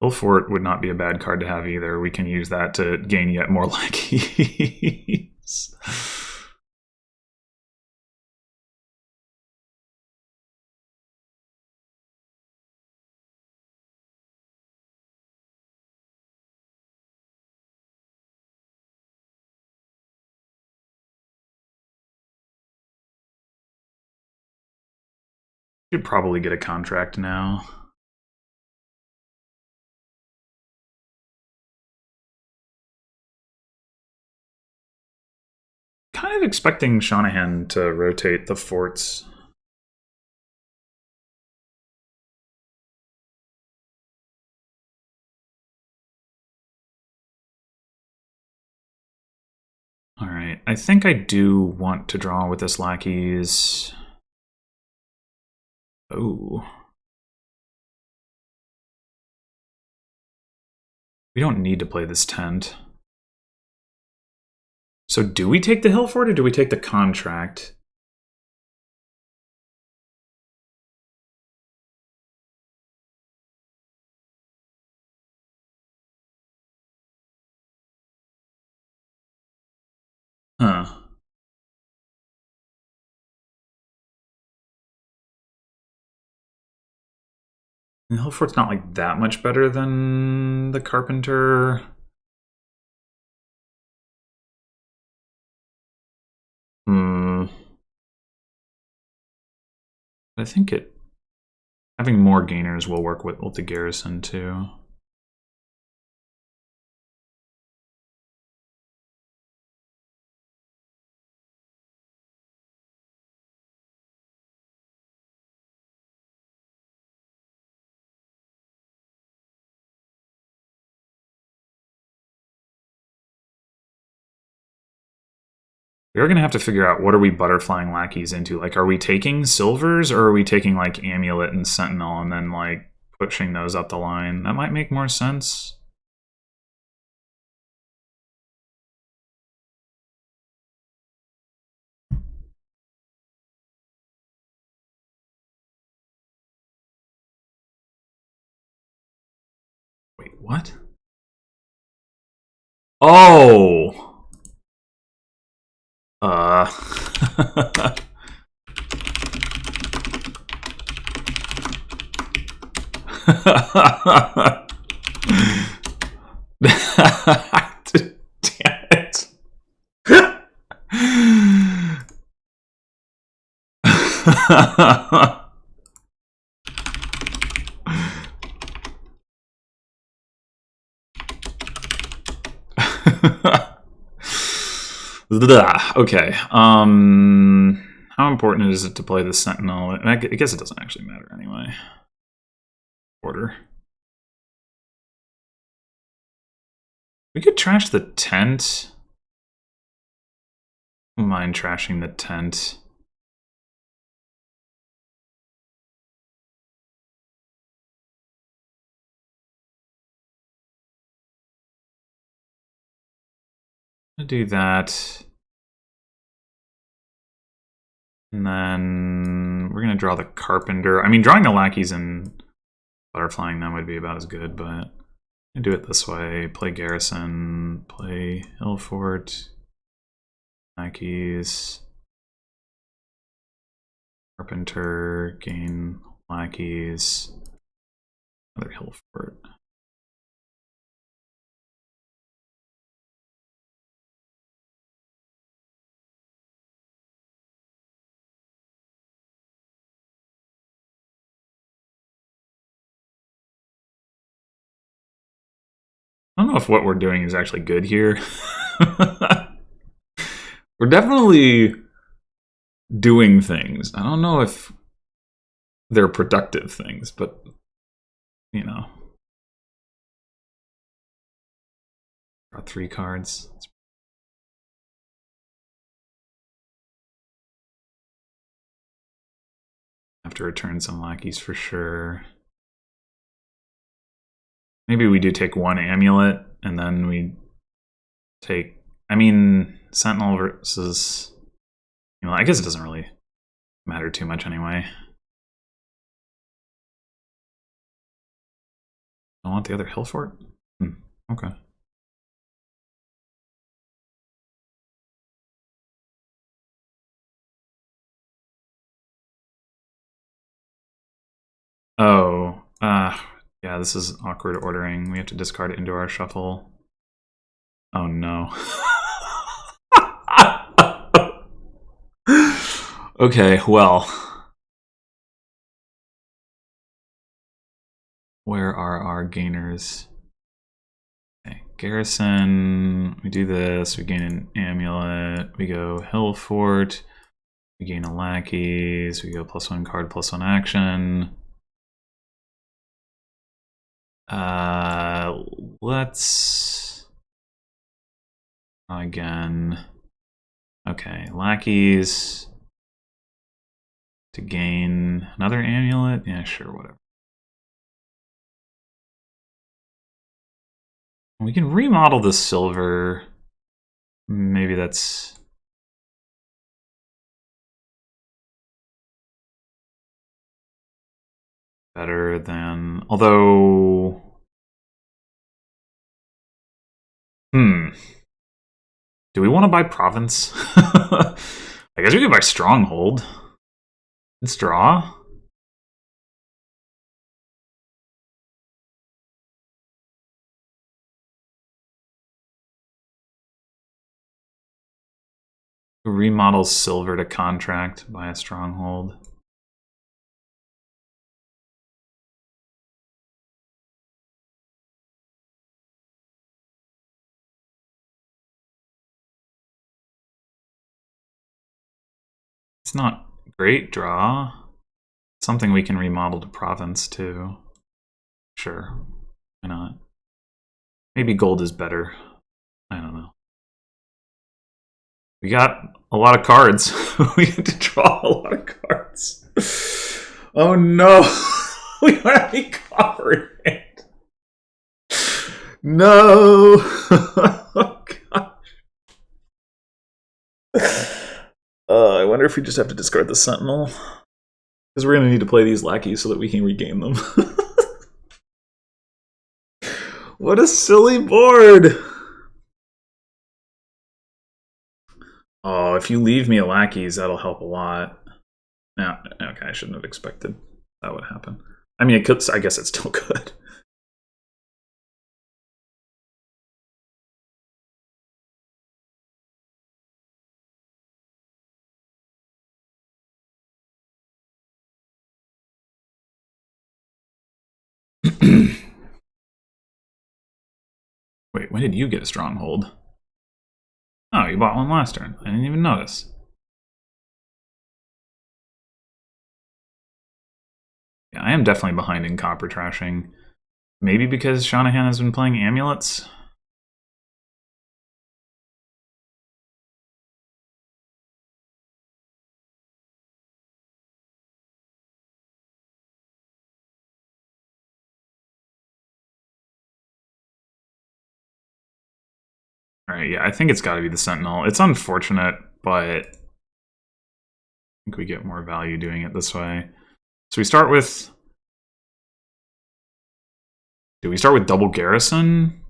[SPEAKER 1] Ilfort would not be a bad card to have either. We can use that to gain yet more lackeys. Should probably get a contract now. Kind of expecting Seanahan to rotate the forts. All right, I think I do want to draw with this lackeys. Oh. We don't need to play this tent. So do we take the hill fort or do we take the contract? Huh. The hill fort's not like that much better than the carpenter. I think having more gainers will work with the garrison too. We're going to have to figure out what are we butterflying lackeys into. Like, are we taking silvers or are we taking like amulet and sentinel and then like pushing those up the line? That might make more sense. Wait, what? Oh! Damn it. Okay. How important is it to play the Sentinel? I guess it doesn't actually matter anyway. Order. We could trash the tent. I don't mind trashing the tent. I'll do that. And then we're going to draw the carpenter. I mean, drawing the lackeys and butterflying them would be about as good, but I do it this way. Play garrison, play hill fort, lackeys, carpenter, gain lackeys, another hill fort. I don't know if what we're doing is actually good here. We're definitely doing things. I don't know if they're productive things, but you know. Draw 3 cards. Have to return some lackeys for sure. Maybe we do take 1 amulet, and then we take... I mean, Sentinel versus... You know, I guess it doesn't really matter too much anyway. I want the other hill fort? Okay. Oh, yeah, this is awkward ordering. We have to discard it into our shuffle. Oh no. Okay, well. Where are our gainers? Okay, garrison. We do this. We gain an amulet. We go hill fort. We gain a lackeys. We go +1 card, +1 action. Let's again. Okay, lackeys to gain another amulet. Yeah, sure, whatever. We can remodel the silver. Maybe that's better than, although, do we want to buy province? I guess we could buy stronghold. Let's draw. Remodel silver to contract, buy a stronghold. It's not great draw. Something we can remodel to province too. Sure, why not? Maybe gold is better. I don't know. We got a lot of cards. We had to draw a lot of cards. Oh no! We already covered it. No! Oh gosh. I wonder if we just have to discard the Sentinel. Because we're going to need to play these lackeys so that we can regain them. What a silly board! Oh, if you leave me a lackeys, that'll help a lot. Yeah, okay, I shouldn't have expected that would happen. I mean, it could, I guess it's still good. Wait, when did you get a stronghold? Oh, you bought one last turn. I didn't even notice. Yeah, I am definitely behind in copper trashing. Maybe because Seanahan has been playing amulets? Alright, yeah, I think it's got to be the Sentinel. It's unfortunate, but I think we get more value doing it this way. So we start with... Do we start with double garrison?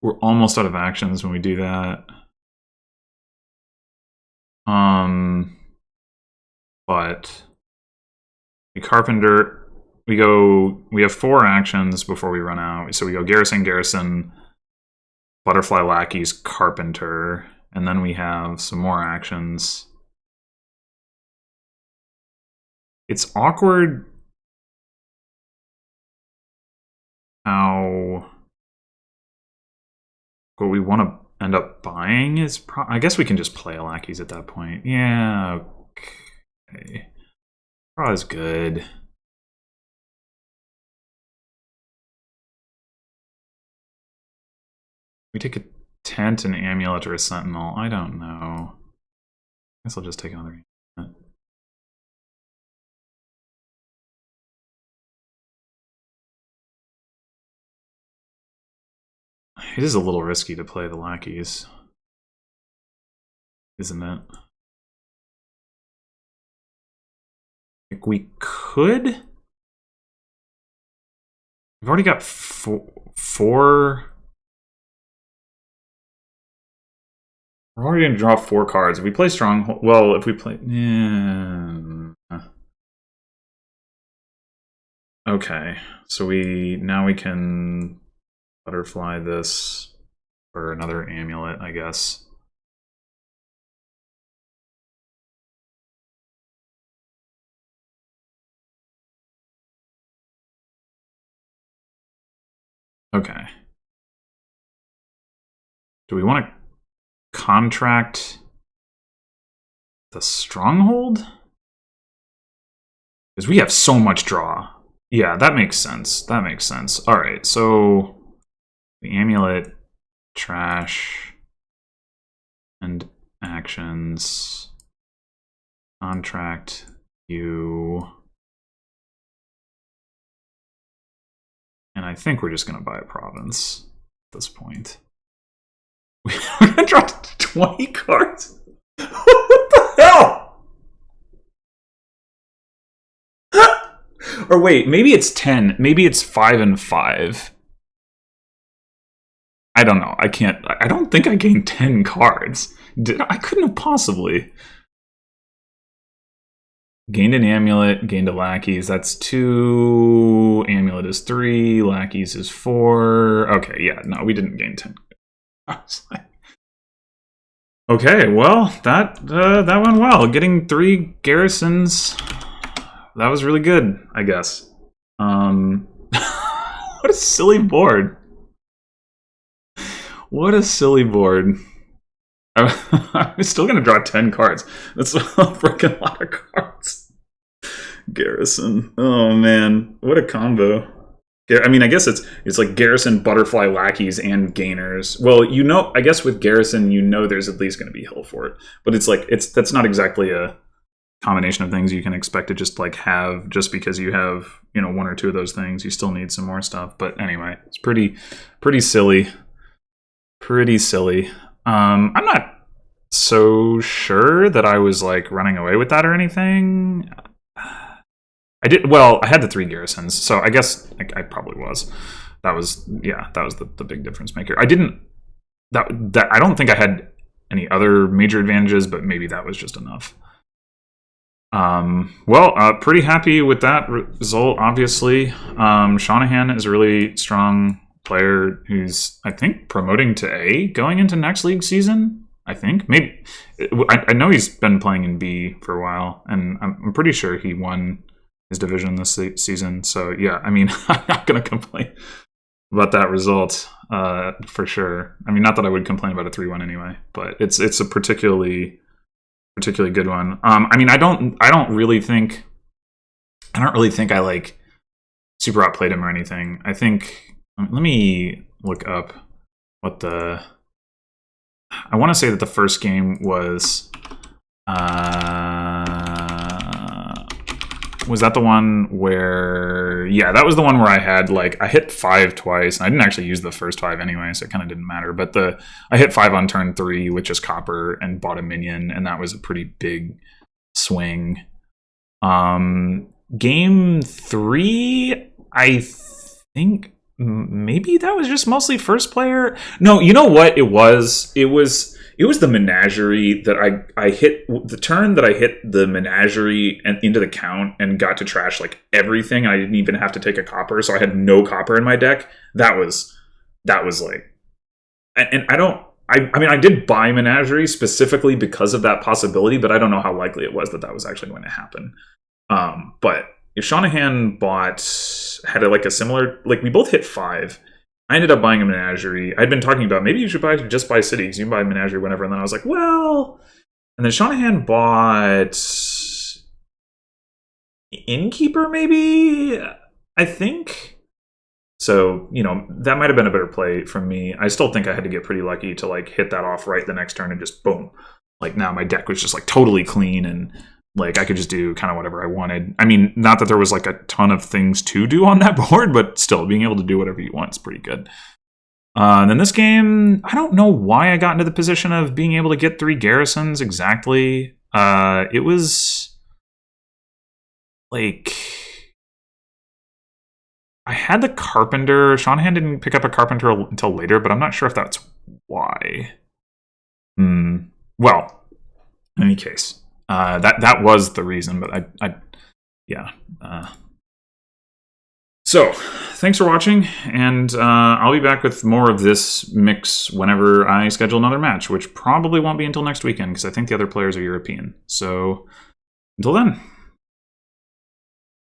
[SPEAKER 1] We're almost out of actions when we do that. But we carpenter, we have 4 actions before we run out. So we go garrison, garrison, butterfly lackeys, carpenter, and then we have some more actions. It's awkward how what we want to end up buying is I guess we can just play a lackeys at that point. Yeah, Okay. Draw is good. We take a tent, an amulet, or a sentinel. I don't know. I guess I'll just take another amulet. It is a little risky to play the lackeys, isn't it? Like we could. We've already got four. We're already going to draw 4 cards. If we play Stronghold... Well, if we play... Yeah. Okay. So now we can butterfly this for another amulet, I guess. Okay. Do we want to contract the Stronghold? Because we have so much draw. Yeah, that makes sense. That makes sense. All right, so the amulet, trash, and actions, contract you, and I think we're just going to buy a province at this point. We're going to draw 20 cards? What the hell? Or wait, maybe it's 10. Maybe it's 5 and 5. I don't know. I don't think I gained 10 cards. I couldn't have possibly. Gained an amulet, gained a lackeys. That's 2. Amulet is 3. Lackeys is 4. Okay, yeah, no, we didn't gain 10. I was like, okay, well, that went well. Getting 3 garrisons, that was really good, I guess. What a silly board. What a silly board. I'm still going to draw 10 cards. That's a freaking lot of cards. Garrison. Oh, man. What a combo. I mean, I guess it's like Garrison, Butterfly, Lackeys, and Gainers. Well, you know, I guess with Garrison, you know there's at least going to be Hill Fort. But it's like, that's not exactly a combination of things you can expect to just like have just because you have, you know, 1 or 2 of those things. You still need some more stuff. But anyway, it's pretty silly. Pretty silly. I'm not so sure that I was like running away with that or anything. I did well. I had the 3 garrisons, so I guess I probably was. That was the big difference maker. I didn't that I don't think I had any other major advantages, but maybe that was just enough. Pretty happy with that result. Obviously, Seanahan is a really strong player who's, I think, promoting to A going into next league season. I think maybe I know he's been playing in B for a while, and I'm pretty sure he won his division this season. So yeah, I mean, I'm not going to complain about that result for sure. I mean, not that I would complain about a 3-1 anyway, but it's a particularly good one. I mean, I don't really think I like super outplayed him or anything. I think let me look up what I want to say that the first game was that the one where, yeah, that was the one where I hit 5 twice, and I didn't actually use the first 5 anyway, so it kind of didn't matter, but I hit 5 on turn 3 with just copper and bought a minion, and that was a pretty big swing. Game 3, I think maybe that was just mostly first player. No, you know what it was? It was the menagerie that I hit, the turn that I hit the menagerie and into the count and got to trash like everything. I didn't even have to take a copper, so I had no copper in my deck. That was like, and I mean, I did buy menagerie specifically because of that possibility, but I don't know how likely it was that was actually going to happen. But if Seanahan had a similar, like, we both hit 5. I ended up buying a menagerie. I'd been talking about maybe you should just buy cities. You can buy menagerie whenever. And then I was like, well, and then Seanahan bought Innkeeper, maybe? I think. So, you know, that might have been a better play from me. I still think I had to get pretty lucky to like hit that off right the next turn and just boom. Like now my deck was just like totally clean and like I could just do kind of whatever I wanted. I mean, not that there was like a ton of things to do on that board, but still being able to do whatever you want is pretty good. And then this game, I don't know why I got into the position of being able to get 3 garrisons exactly. It was like I had the Carpenter. Seanahan didn't pick up a Carpenter until later, but I'm not sure if that's why. Well, in any case, that was the reason, but yeah. So, thanks for watching, and I'll be back with more of this mix whenever I schedule another match, which probably won't be until next weekend, because I think the other players are European. So, until then.